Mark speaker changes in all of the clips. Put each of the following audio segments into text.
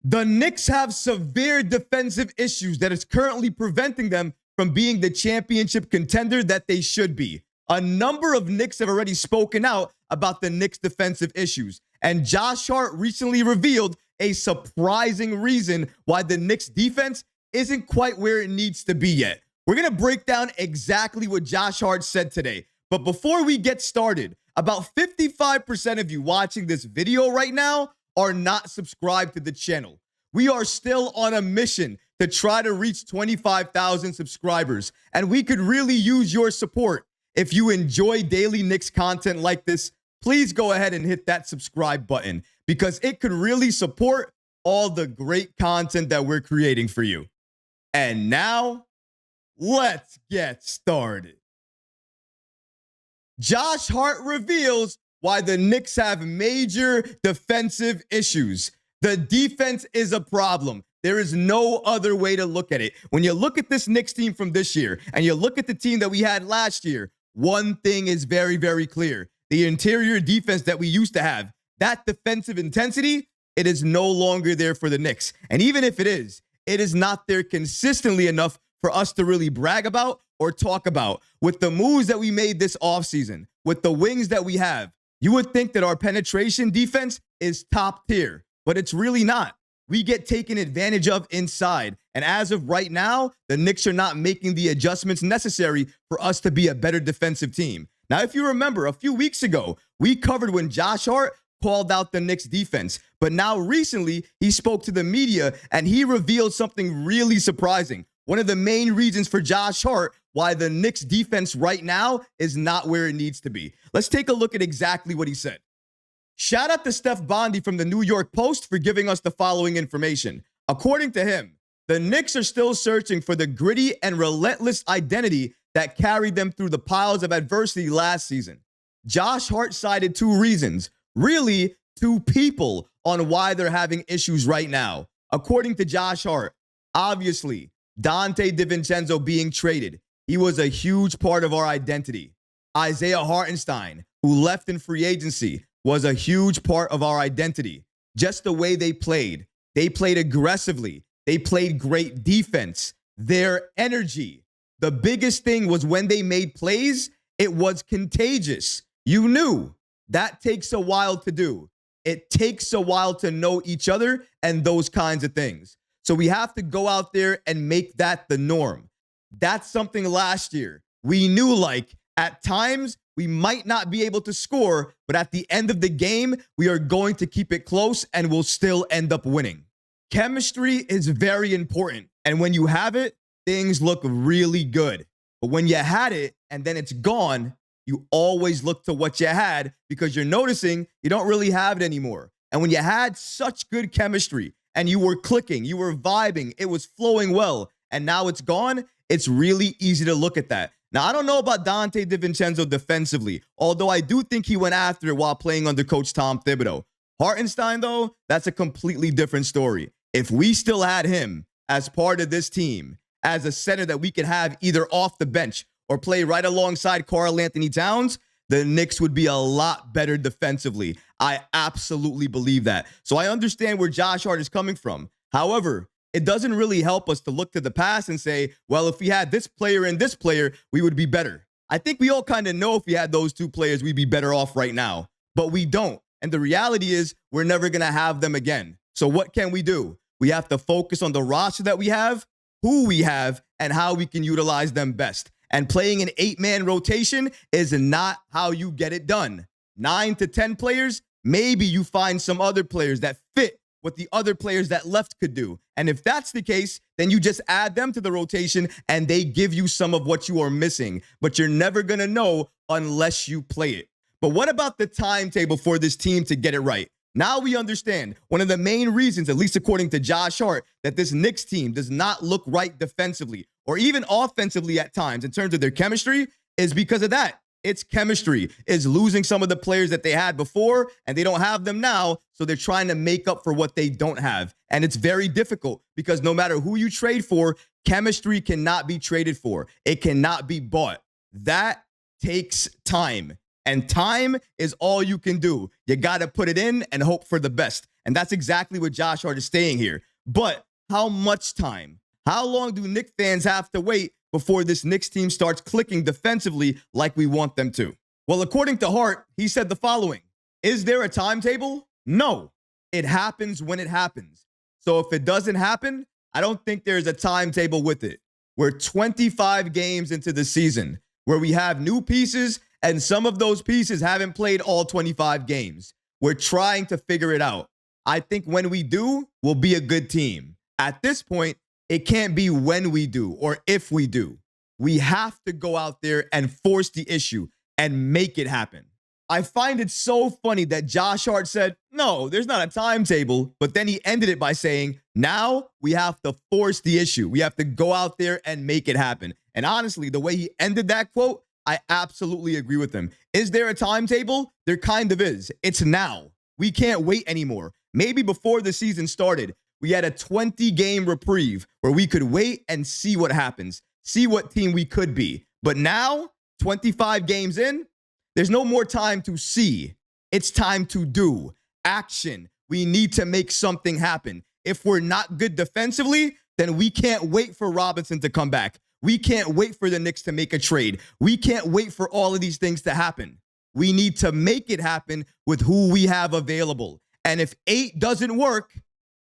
Speaker 1: The Knicks have severe defensive issues that is currently preventing them from being the championship contender that they should be. A number of Knicks have already spoken out about the Knicks' defensive issues, and Josh Hart recently revealed a surprising reason why the Knicks' defense isn't quite where it needs to be yet. We're going to break down exactly what Josh Hart said today. But before we get started, about 55% of you watching this video right now are not subscribed to the channel. We are still on a mission to try to reach 25,000 subscribers, and we could really use your support. If you enjoy daily Knicks content like this, please go ahead and hit that subscribe button because it could really support all the great content that we're creating for you. And now, let's get started. Josh Hart reveals why the Knicks have major defensive issues. The defense is a problem. There is no other way to look at it. When you look at this Knicks team from this year and you look at the team that we had last year, one thing is very, very clear. The interior defense that we used to have, that defensive intensity, it is no longer there for the Knicks. And even if it is not there consistently enough for us to really brag about or talk about. With the moves that we made this offseason, with the wings that we have, you would think that our penetration defense is top tier, but it's really not. We get taken advantage of inside. And as of right now, the Knicks are not making the adjustments necessary for us to be a better defensive team. Now, if you remember, a few weeks ago, we covered when Josh Hart called out the Knicks defense. But now recently, he spoke to the media and he revealed something really surprising. One of the main reasons for Josh Hart why the Knicks defense right now is not where it needs to be. Let's take a look at exactly what he said. Shout out to Steph Bondy from the New York Post for giving us the following information. According to him, the Knicks are still searching for the gritty and relentless identity that carried them through the piles of adversity last season. Josh Hart cited two reasons, really two people, on why they're having issues right now. According to Josh Hart, obviously, Dante DiVincenzo being traded. He was a huge part of our identity. Isaiah Hartenstein, who left in free agency, was a huge part of our identity. Just the way they played. They played aggressively. They played great defense. Their energy. The biggest thing was when they made plays, it was contagious. You knew. That takes a while to do. It takes a while to know each other and those kinds of things. So we have to go out there and make that the norm. That's something last year. We knew, like, at times we might not be able to score, but at the end of the game, we are going to keep it close and we'll still end up winning. Chemistry is very important. And when you have it, things look really good. But when you had it and then it's gone, you always look to what you had because you're noticing you don't really have it anymore. And when you had such good chemistry and you were clicking, you were vibing, it was flowing well, and now it's gone, it's really easy to look at that. Now, I don't know about Dante DiVincenzo defensively, although I do think he went after it while playing under Coach Tom Thibodeau. Hartenstein, though, that's a completely different story. If we still had him as part of this team, as a center that we could have either off the bench or play right alongside Karl Anthony Towns, the Knicks would be a lot better defensively. I absolutely believe that. So I understand where Josh Hart is coming from. However, it doesn't really help us to look to the past and say, well, if we had this player and this player, we would be better. I think we all kind of know if we had those two players, we'd be better off right now. But we don't. And the reality is we're never going to have them again. So what can we do? We have to focus on the roster that we have, who we have, and how we can utilize them best. And playing an 8-man rotation is not how you get it done. 9 to 10 players, maybe you find some other players that fit what the other players that left could do. And if that's the case, then you just add them to the rotation and they give you some of what you are missing. But you're never going to know unless you play it. But what about the timetable for this team to get it right? Now we understand one of the main reasons, at least according to Josh Hart, that this Knicks team does not look right defensively or even offensively at times in terms of their chemistry is because of that. It's chemistry. Is losing some of the players that they had before, and they don't have them now, so they're trying to make up for what they don't have. And it's very difficult because no matter who you trade for, chemistry cannot be traded for. It cannot be bought. That takes time. And time is all you can do. You got to put it in and hope for the best. And that's exactly what Josh Hart is saying here. But how much time? How long do Knicks fans have to wait before this Knicks team starts clicking defensively like we want them to? Well, according to Hart, he said the following. Is there a timetable? No. It happens when it happens. So if it doesn't happen, I don't think there's a timetable with it. We're 25 games into the season where we have new pieces, and some of those pieces haven't played all 25 games. We're trying to figure it out. I think when we do, we'll be a good team. At this point, it can't be when we do or if we do. We have to go out there and force the issue and make it happen. I find it so funny that Josh Hart said, no, there's not a timetable, but then he ended it by saying, now we have to force the issue. We have to go out there and make it happen. And honestly, the way he ended that quote, I absolutely agree with him. Is there a timetable? There kind of is. It's now. We can't wait anymore. Maybe before the season started, we had a 20-game reprieve where we could wait and see what happens, see what team we could be. But now, 25 games in, there's no more time to see. It's time to do. Action. We need to make something happen. If we're not good defensively, then we can't wait for Robinson to come back. We can't wait for the Knicks to make a trade. We can't wait for all of these things to happen. We need to make it happen with who we have available. And if 8 doesn't work,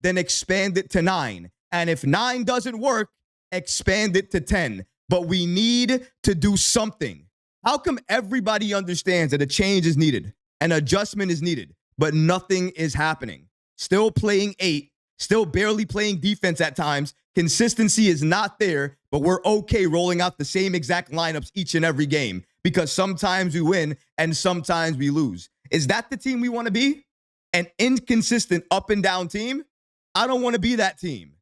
Speaker 1: then expand it to 9. And if 9 doesn't work, expand it to 10. But we need to do something. How come everybody understands that a change is needed, an adjustment is needed, but nothing is happening? Still playing 8, still barely playing defense at times. Consistency is not there, but we're okay rolling out the same exact lineups each and every game because sometimes we win and sometimes we lose. Is that the team we want to be? An inconsistent up and down team? I don't want to be that team.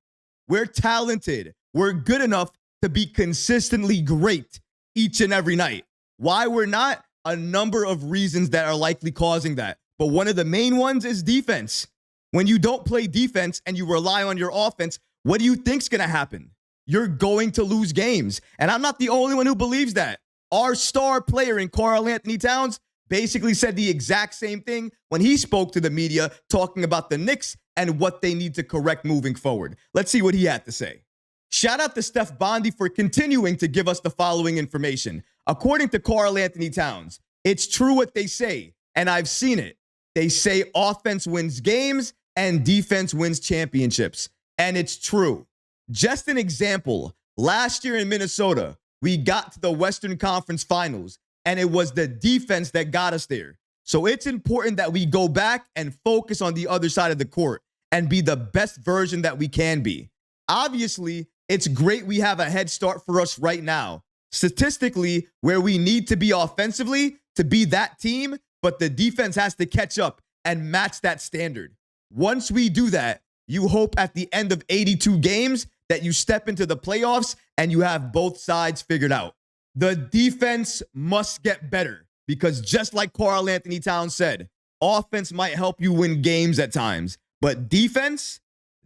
Speaker 1: We're talented. We're good enough to be consistently great each and every night. Why we're not? A number of reasons that are likely causing that. But one of the main ones is defense. When you don't play defense and you rely on your offense, what do you think's going to happen? You're going to lose games. And I'm not the only one who believes that. Our star player in Karl-Anthony Towns basically said the exact same thing when he spoke to the media talking about the Knicks and what they need to correct moving forward. Let's see what he had to say. Shout out to Steph Bondy for continuing to give us the following information. According to Karl-Anthony Towns, it's true what they say, and I've seen it. They say offense wins games and defense wins championships, and it's true. Just an example, last year in Minnesota, we got to the Western Conference Finals, and it was the defense that got us there. So it's important that we go back and focus on the other side of the court and be the best version that we can be. Obviously, it's great we have a head start for us right now. Statistically, where we need to be offensively to be that team, but the defense has to catch up and match that standard. Once we do that, you hope at the end of 82 games that you step into the playoffs and you have both sides figured out. The defense must get better because just like Karl-Anthony Towns said, offense might help you win games at times, but defense,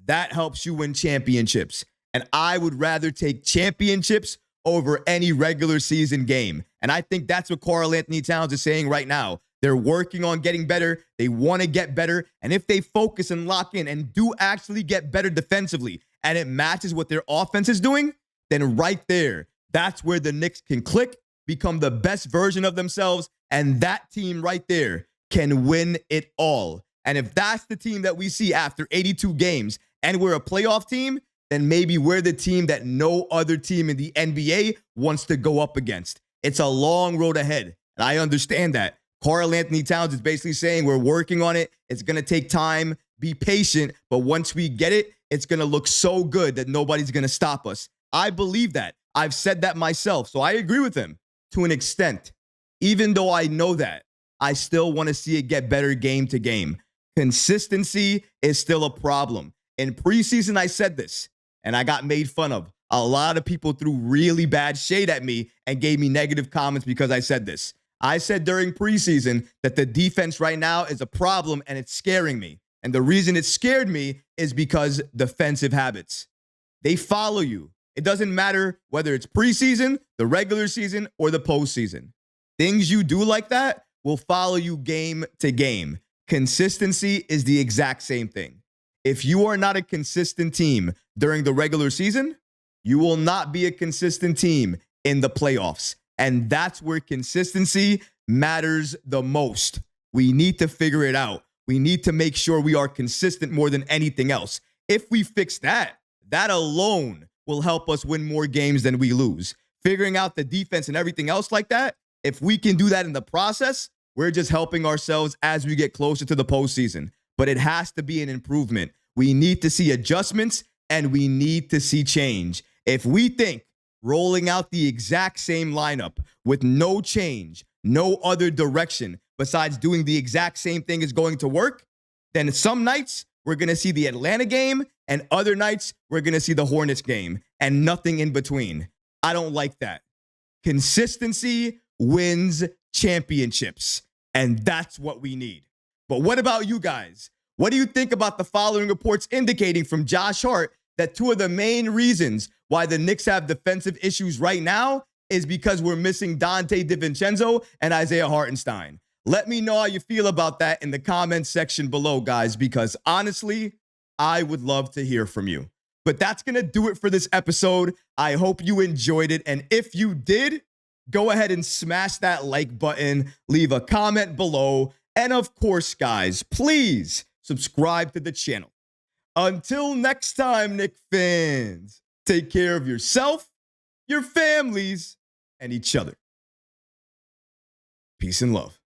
Speaker 1: that helps you win championships. And I would rather take championships over any regular season game. And I think that's what Karl-Anthony Towns is saying right now. They're working on getting better. They want to get better. And if they focus and lock in and do actually get better defensively and it matches what their offense is doing, then right there, that's where the Knicks can click, become the best version of themselves, and that team right there can win it all. And if that's the team that we see after 82 games and we're a playoff team, then maybe we're the team that no other team in the NBA wants to go up against. It's a long road ahead, and I understand that. Karl-Anthony Towns is basically saying we're working on it. It's going to take time. Be patient. But once we get it, it's going to look so good that nobody's going to stop us. I believe that. I've said that myself, so I agree with him to an extent. Even though I know that, I still want to see it get better game to game. Consistency is still a problem. In preseason, I said this, and I got made fun of. A lot of people threw really bad shade at me and gave me negative comments because I said this. I said during preseason that the defense right now is a problem and it's scaring me. And the reason it scared me is because defensive habits. They follow you. It doesn't matter whether it's preseason, the regular season, or the postseason. Things you do like that will follow you game to game. Consistency is the exact same thing. If you are not a consistent team during the regular season, you will not be a consistent team in the playoffs. And that's where consistency matters the most. We need to figure it out. We need to make sure we are consistent more than anything else. If we fix that, that alone will help us win more games than we lose. Figuring out the defense and everything else like that, if we can do that in the process, we're just helping ourselves as we get closer to the postseason. But it has to be an improvement. We need to see adjustments and we need to see change. If we think rolling out the exact same lineup with no change, no other direction besides doing the exact same thing is going to work, then some nights we're going to see the Atlanta game and other nights we're going to see the Hornets game and nothing in between. I don't like that. Consistency wins championships, and that's what we need. But what about you guys? What do you think about the following reports indicating from Josh Hart that two of the main reasons why the Knicks have defensive issues right now is because we're missing Dante DiVincenzo and Isaiah Hartenstein? Let me know how you feel about that in the comments section below, guys, because honestly, I would love to hear from you. But that's going to do it for this episode. I hope you enjoyed it. And if you did, go ahead and smash that like button, leave a comment below. And of course, guys, please subscribe to the channel. Until next time, Knick fans, take care of yourself, your families, and each other. Peace and love.